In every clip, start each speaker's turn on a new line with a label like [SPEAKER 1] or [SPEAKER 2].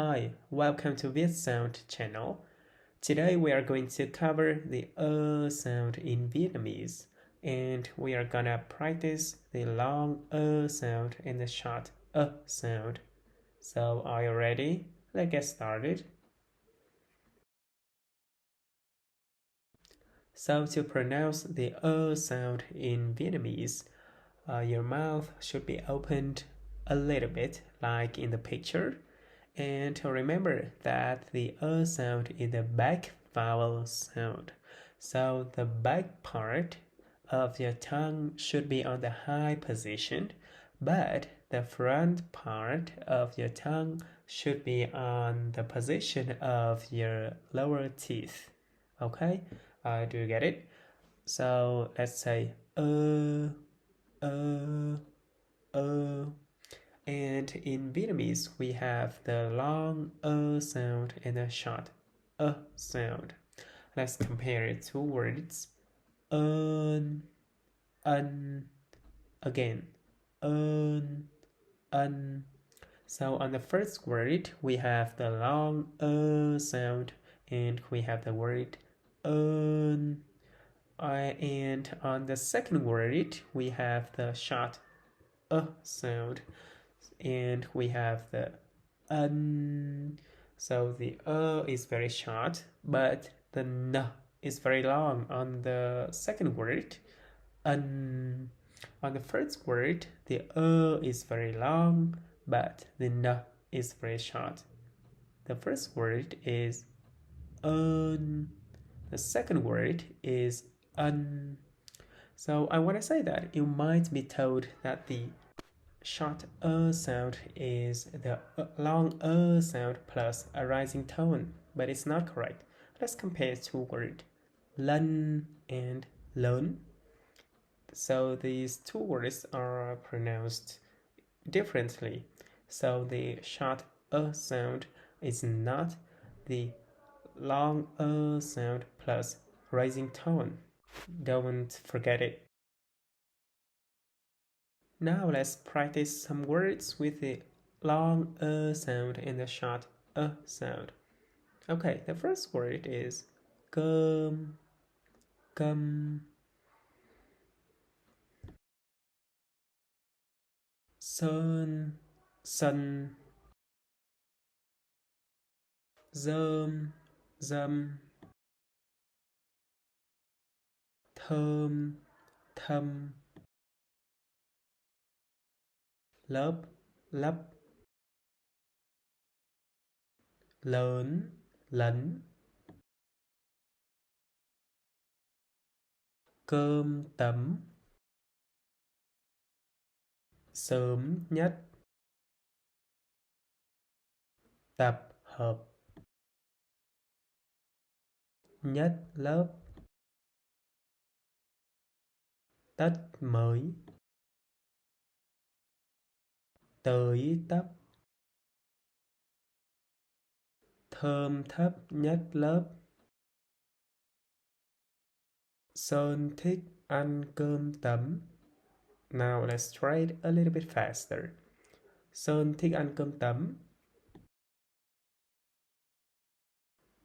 [SPEAKER 1] Hi, welcome to Vietsound channel. Today we are going to cover the sound in Vietnamese, and we are gonna practice the long sound and the short sound. So are you ready? Let's get started. So to pronounce the sound in Vietnamese, your mouth should be opened a little bit like in the picture. And remember that the sound is the back vowel sound. So the back part of your tongue should be on the high position, but the front part of your tongue should be on the position of your lower teeth. Okay? Do you get it? So let's say and in Vietnamese, we have the long sound and the short sound. Let's compare two words. Again. So on the first word, we have the long sound, and we have the word and on the second word, we have the short sound. And we have the so the is very short, but the n is very long on the second word. On the first word, the is very long, but the n is very short. The first word is the second word is So I want to say that you might be told that the short sound is the long sound plus a rising tone, but it's not correct. Let's compare two words, lân and lớn. So these two words are pronounced differently. So the short sound is not the long sound plus rising tone. Don't forget it. Now let's practice some words with the long sound and the short sound. Okay, the first word is cơm, cơm. Sơn, sân. Rơm, râm. Thơm, thâm. Lớp, lấp. Lớn, lấn. Cơm tấm. Sớm nhất. Tập hợp. Nhất lớp. Tất mới. Tới tấp. Thơm thấp nhất lớp. Sơn thích ăn cơm tấm. Now let's try it a little bit faster. Sơn thích ăn cơm tấm.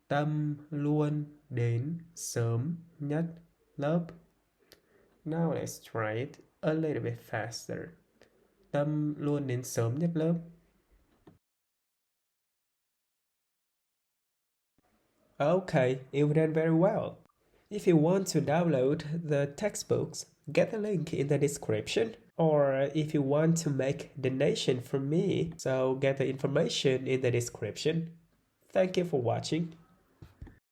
[SPEAKER 1] Tâm luôn đến sớm nhất lớp. Now let's try it a little bit faster. Tâm luôn đến sớm nhất lớp. Okay, you've done very well. If you want to download the textbooks, get the link in the description. Or if you want to make donation from me, so get the information in the description. Thank you for watching.